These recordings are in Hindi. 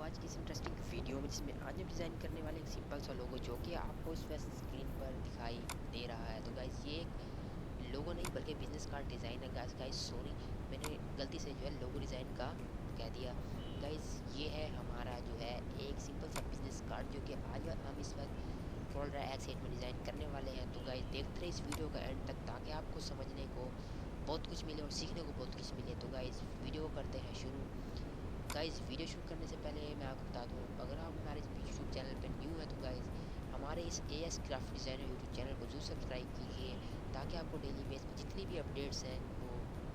आज की इस इंटरेस्टिंग वीडियो में, जिसमें आज हम डिज़ाइन करने वाले एक सिंपल सा लोगो जो कि आपको इस वक्त स्क्रीन पर दिखाई दे रहा है। तो गाइस ये एक लोगो नहीं बल्कि बिजनेस कार्ड डिज़ाइन है। गाइस सॉरी, मैंने गलती से जो है लोगो डिज़ाइन का कह दिया। गाइस ये है हमारा जो है एक सिंपल सा बिजनेस कार्ड जो कि आज हम इस वक्त फोल्डर X8 में डिज़ाइन करने वाले हैं। तो गाइस देखते रहे इस वीडियो का एंड तक ताकि आपको समझने को बहुत कुछ मिले और सीखने को बहुत कुछ मिले। तो गाइस वीडियो को करते हैं शुरू। गाइस वीडियो शुरू करने से पहले मैं आपको बता दूं, अगर आप हमारे यूट्यूब चैनल पर न्यू है तो गाइस हमारे इस AS craft designer YouTube channel को जरूर सब्सक्राइब कीजिए ताकि आपको डेली बेस पर जितनी भी अपडेट्स हैं वो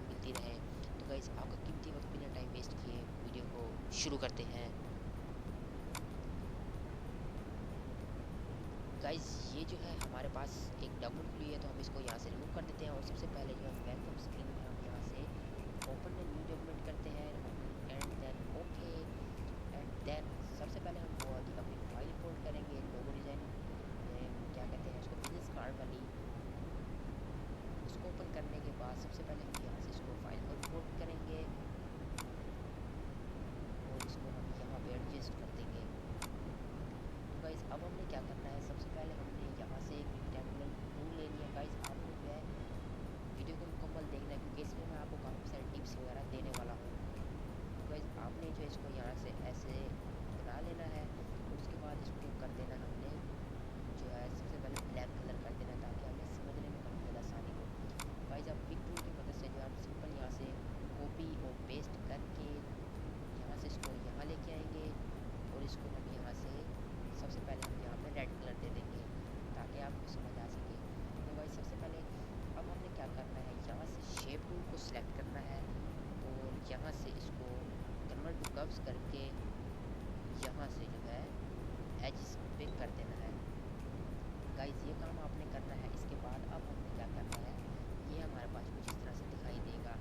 मिलती रहें। तो गाइस आपका कीमती वक्त बिना टाइम वेस्ट किए वीडियो को शुरू करते हैं। गाइस ये जो है हमारे पास एक डॉक्यूमेंट खुली है, तो हम इसको यहाँ से रिमूव कर देते हैं। और सबसे पहले जो है वेलकम स्क्रीन में हम यहाँ से ओपन न्यू डॉक्यूमेंट करते हैं and then okay. And then सबसे पहले हम वो वाली अपनी फाइल फोल्ड करेंगे लोगो डिज़ाइन, क्या कहते हैं इसको, बिजनेस कार्ड वाली। उसको ओपन करने के बाद सबसे पहले हम यहाँ से इसको फाइल को फोल्ड करेंगे और इसको हम यहाँ पे एडजस्ट कर देंगे। तो गाइस अब हमने क्या करना है, सबसे पहले हमने यहाँ से एक रेक्टेंगुलर टूल ले लिया। गाइस आपने जो है वीडियो को मुकम्मल देखना है क्योंकि इसमें मैं आपको काफ़ी सारी टिप्स वगैरह देने वाला हूँ। तो गाइस आपने जो इसको यहाँ से ऐसे बना लेना है और उसके बाद इसको कर देना हमने जो है सबसे पहले ब्लैक कलर कर देना ताकि हमें समझने में काफ़ी ज़्यादा आसानी हो। गाइस आप पिक टूल की मदद से जो है हम सिंपल यहाँ से कॉपी और पेस्ट करके यहाँ से इसको यहाँ लेके आएंगे और इसको हम यहाँ से सबसे पहले हम यहाँ पे रेड कलर दे देंगे ताकि आपको समझ आ सके। तो गाइस सबसे पहले अब हमने क्या करना है, यहाँ से शेप टूल को सिलेक्ट करना है और यहाँ से इसको कन्वर्ट टू कर्व्स करके यहाँ से जो है एज पे कर देना है। गाइस ये काम आपने करना है। इसके बाद अब हमने क्या करना है, ये हमारे पास कुछ इस तरह से दिखाई देगा।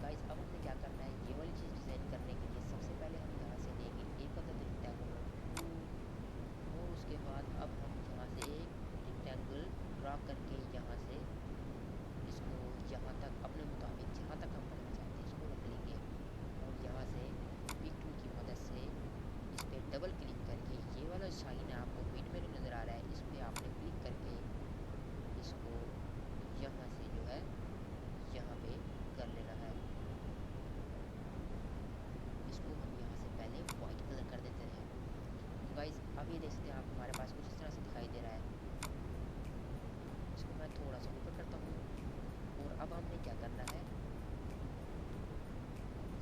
गाइस अब हमने क्या करना है, ये वाली चीज़ डिज़ाइन करने के लिए सबसे पहले हम यहाँ से लेंगे एक अदद रेक्टेंगुलर टूल और उसके बाद अब हम यहाँ से एक रेक्टेंगल ड्रा करके यहाँ से इसको यहाँ तक अपने मुताबिक जहाँ तक हम बनाना चाहते हैं इसको रख लेंगे और यहाँ से पिक टूल की मदद से इस पर डबल क्लिक करके ये वाला शाइन है आपको बीट में नज़र आ रहा है, इस पर आपने क्लिक करके इसको यहाँ से जो है यहाँ पे कर लेना है। इसको हम यहाँ से पहले वाइट कलर कर देते हैं। तो गाइस अब ये देख सकते हैं आप, हमारे पास कुछ इस तरह से दिखाई दे रहा है। इसको मैं थोड़ा सा ऊपर करता हूँ और अब हमने क्या करना है,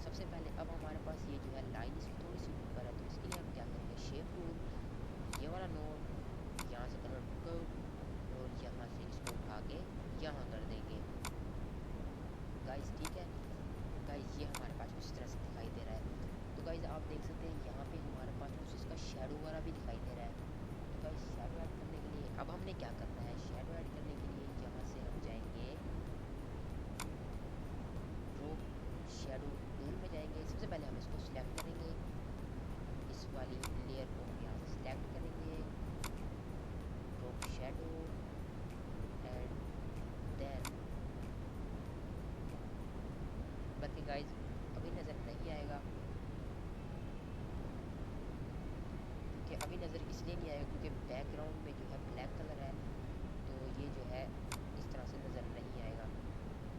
सबसे पहले अब हमारे पास ये जो है लाइन इसकी थोड़ी सी ऊपर है, तो इसके लिए हम क्या करेंगे, शेप टूल ये वाला नोड यहाँ से कन्वर्ट कर और यहाँ से इसको उठा के यहाँ कर देंगे। गाइस ठीक है, गाइस ये हमारे पास कुछ इस तरह से दिखाई दे रहा है। तो गाइस आप देख सकते हैं यहाँ पे हमारे पास कुछ इसका शेडो वगैरह भी दिखाई दे रहा है। तो गाइस शेडो ऐड करने के लिए अब हमने क्या करना है, शेडो ऐड करने के लिए यहाँ से हम जाएंगे ड्रॉप शेडो टूल में जाएंगे। सबसे पहले हम इसको सिलेक्ट करेंगे, इस वाली लेयर को हम यहाँ से सिलेक्ट करेंगे, ड्रॉप शेडो एंड देन बाकी गाइस अभी नज़र नहीं आएगा कि अभी नज़र इसलिए नहीं आएगा क्योंकि बैकग्राउंड में जो है ब्लैक कलर है, तो ये जो है इस तरह से नज़र नहीं आएगा।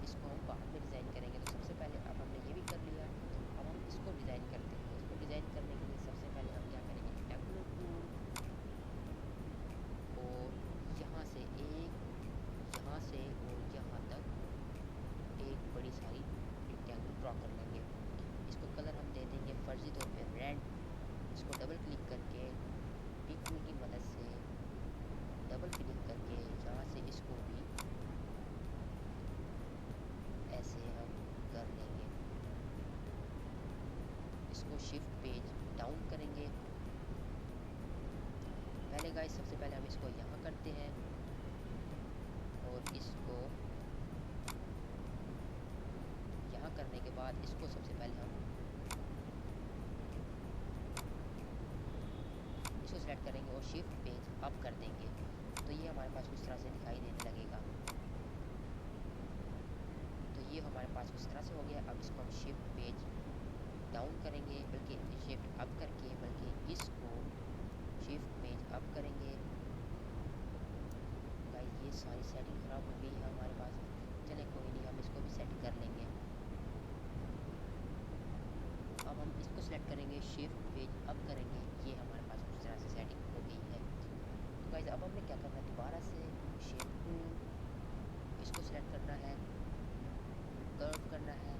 इसको हम बाद में डिज़ाइन करेंगे। तो सबसे पहले अब हमने ये भी कर लिया, अब हम इसको डिज़ाइन करते हैं। इसको डिज़ाइन करने के लिए सबसे पहले हम क्या करेंगे, रेक्टेंगुलर टूल और यहाँ से एक, यहाँ से और यहाँ तक एक बड़ी सारी रेक्टेंगल ड्रॉ कर लेंगे। इसको कलर हम दे देंगे फर्जी तौर पे रेड। इसको डबल क्लिक करके पिक टूल की मदद से डबल क्लिक करके यहाँ से इसको भी ऐसे हम कर लेंगे। इसको शिफ्ट पेज डाउन करेंगे। पहले गाइस सबसे पहले हम इसको यहाँ करते हैं और इसको यहाँ करने के बाद इसको सबसे पहले हम इसको सेलेक्ट करेंगे और शिफ्ट पेज अप कर देंगे। तो ये हमारे पास कुछ तरह से दिखाई देने लगेगा। तो ये हमारे पास कुछ तरह से हो गया। अब इसको हम शिफ्ट पेज डाउन करेंगे, बल्कि शिफ्ट अप करके अब करेंगे गाइस। ये सारी सेटिंग ख़राब हो गई है हमारे पास, चले कोई नहीं, हम इसको भी सेट कर लेंगे। अब हम इसको सेलेक्ट करेंगे, शिफ्ट पेज अप करेंगे, ये हमारे पास उस तरह से सेटिंग हो गई है। तो गाइस अब हमें क्या करना है, दोबारा से शेप टूल, इसको सेलेक्ट करना है, कर्व करना है,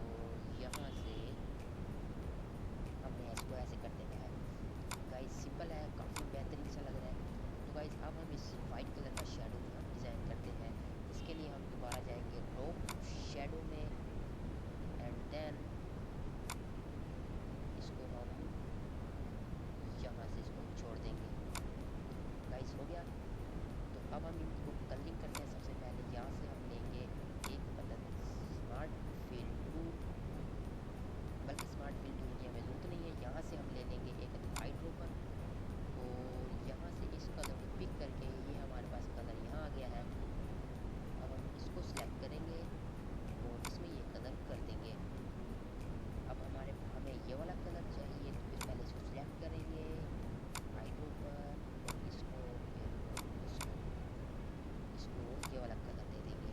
और यहाँ से हमने इसको ऐसे कर देना है। गाइस सिंपल है, काफ़ी बेहतरीन सा लग रहा है। तो गाइस अब हम इस वाइट कलर का शेडो हम डिज़ाइन करते हैं। इसके लिए हम दोबारा जाएंगे रो शेडो में, एंड देन इसको हम यहाँ से इसको छोड़ देंगे। गाइस हो गया। तो अब हम इनको कलरिंग करते हैं। सबसे पहले यहाँ से हम लेंगे एक बटन स्मार्ट फिल टूल, बल्कि स्मार्ट फिल टूल की हमें ज़रूरत नहीं है। यहाँ से हम ले लेंगे एक हाइड्रोपर, और यहाँ से इस कलर को पिक करके, ये हमारे पास कलर यहाँ आ गया है। अब हम इसको सिलेक्ट करेंगे और इसमें ये कलर कर देंगे। अब हमें ये वाला कलर चाहिए, तो फिर पहले इसको सिलेक्ट करेंगे हाइड्रोपर, और इसको ये वाला कलर दे देंगे।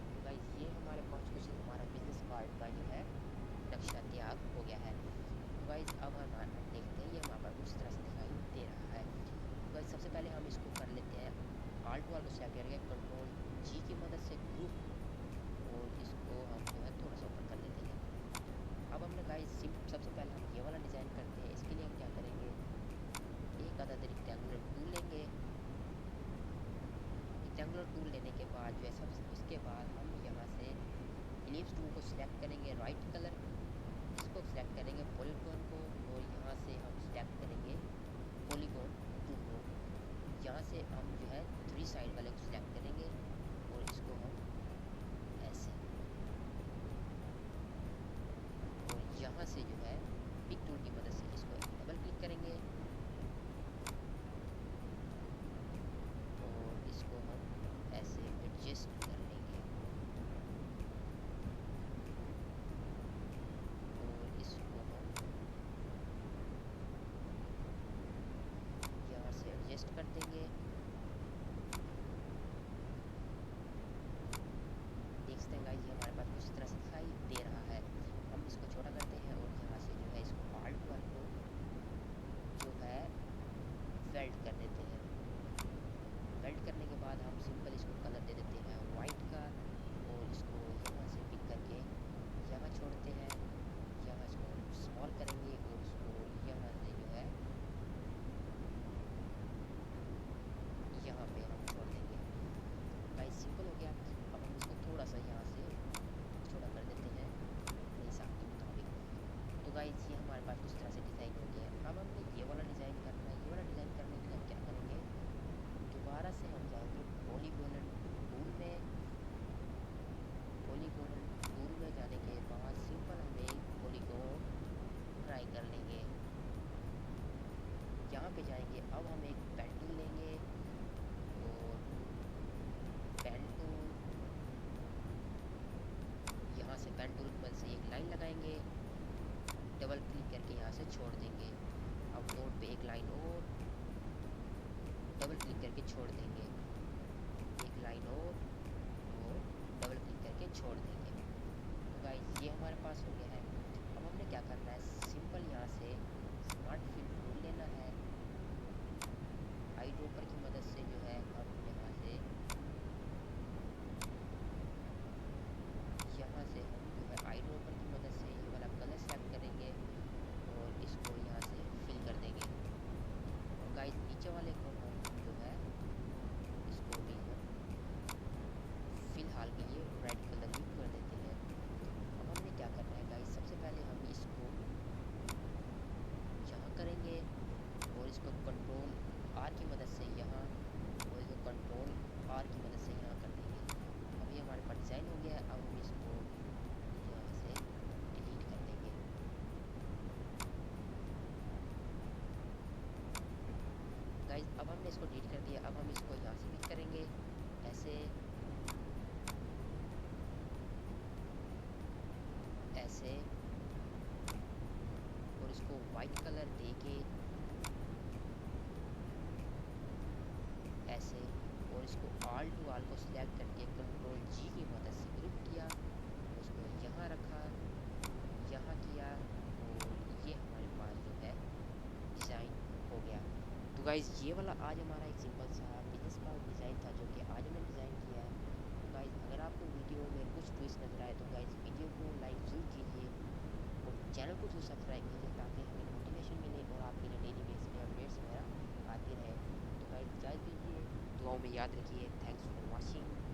तो गाइस ये हमारे पास कुछ हमारा बिजनेस कार्ड का जो है नक्शा तैयार हो गया है। तो गाइस अब हम देखते हैं, ये हमारे पास कुछ तरह से दिखाई दे रहा है। तो गाइस सबसे पहले हम इसको कर लेते हैं, आल्ट वाल को सेलेक्ट करेंगे, कंट्रोल जी की मदद से ग्रुप, और इसको हम जो है थोड़ा सा ऊपर कर लेते हैं। अब हमने गाइस सबसे पहले हम ये वाला डिज़ाइन करते हैं। इसके लिए हम क्या करेंगे, एक आधा रेक्टेंगुलर टूल लेंगे। रेक्टेंगुलर टूल लेने के बाद जो है सब, इसके बाद हम यहाँ से इलिप्स टूल को सिलेक्ट करेंगे, राइट कलर, इसको सिलेक्ट करेंगे पॉलीगॉन को, और यहाँ से हम सिलेक्ट करेंगे पॉलीगॉन टू को। यहाँ से हम जो है 3 साइड वाले को सिलेक्ट करेंगे, और इसको हम ऐसे, और यहाँ से जो है पिक टूल की मदद से इसको डबल क्लिक करेंगे, और इसको हम ऐसे एडजस्ट कर लेंगे, और इसको हम यहाँ से एडजस्ट कर देंगे। देखते हैं गाइस, ये हमारे पास कुछ तरह से दिखाई दे रहा है। हम इसको छोटा करते हैं, और यहाँ से जो है इसको आल्ट वाल को जो है वेल्ड कर देते हैं। वेल्ड करने के बाद हम सिंपल इसको कलर दे देते हैं वाइट का, और इसको यहाँ से पिक करके यहाँ छोड़ते हैं, यहाँ इसको स्मॉल करेंगे, और इसको यहाँ से जो है यहाँ पे हम छोड़ देंगे। गाइस सिंपल हो गया। अब हम इसको थोड़ा सा यहाँ से छोटा कर देते हैं अपने हिसाब के मुताबिक। तो गाइस ये हमारे पास कुछ तरह से डिज़ाइन हो गया है। अब हमने ये वाला डिज़ाइन करना है। ये वाला डिज़ाइन करने के लिए हम क्या करेंगे, दोबारा से हम जाएंगे पॉलीगॉन टूल में। पॉलीगॉन टूल में जाने के बाद सिंपल हम एक पॉलीगॉन ट्राई कर लेंगे। यहाँ पे जाएंगे, अब हम एक पेन टूल लेंगे, और पेन टूल, यहाँ से पेन टूल पर से एक लाइन लगाएंगे, डबल क्लिक करके यहाँ से छोड़ देंगे। अब नोट पे एक लाइन और डबल क्लिक करके छोड़ देंगे, एक लाइन और डबल क्लिक करके छोड़ देंगे। तो गाइस ये हमारे पास हो गया है। अब हमने क्या करना है, सिंपल यहाँ से स्मार्ट फिल टूल लेना है, हाइड्रोपर की मदद से जो है हम यहाँ से हम जो है हाइड्रोपर की मदद से ये वाला कलर सेलेक्ट करेंगे, और इसको यहाँ से फिल कर देंगे। और गाइस नीचे वाले को हम जो है इसको भी हम फिलहाल के लिए रेड कलर ही कर देते हैं। अब हमने क्या करना है गाइस, सबसे पहले हम इसको यहाँ करेंगे, और इसको कंट्रोल आर की मदद से यहाँ, और इसको कंट्रोल आर की मदद से यहाँ कर देंगे। अब ये हमारे पास डिज़ाइन हो गया है। अब हम इसको यहाँ से डिलीट कर देंगे। गाइस अब हमने इसको डिलीट कर दिया। अब हम इसको यहाँ से पिक करेंगे ऐसे, ऐसे, और इसको वाइट कलर दे के ऐसे, और इसको ऑल टू ऑल को सिलेक्ट करके कंट्रोल जी की मदद से ग्रुप किया, उसको यहाँ रखा, यहाँ किया, और ये हमारे पास जो है डिज़ाइन हो गया। तो गाइज़ ये वाला आज हमारा एक सिंपल सा बिजनेस कार्ड डिज़ाइन था जो कि आज हमने डिज़ाइन किया है। तो गाइज़ अगर आपको वीडियो में कुछ ट्विस्ट नज़र आए तो गाइज़ वीडियो को लाइक ज़रूर कीजिए और चैनल को जरूर सब्सक्राइब कीजिए ताकि हमें मोटिवेशन मिले और आपके लिए डेली बेस पे अपडेट्स वगैरह आते रहे। तो गाइज़ इजाज़त दीजिए, दुआओं में याद रखिए। Thanks for watching.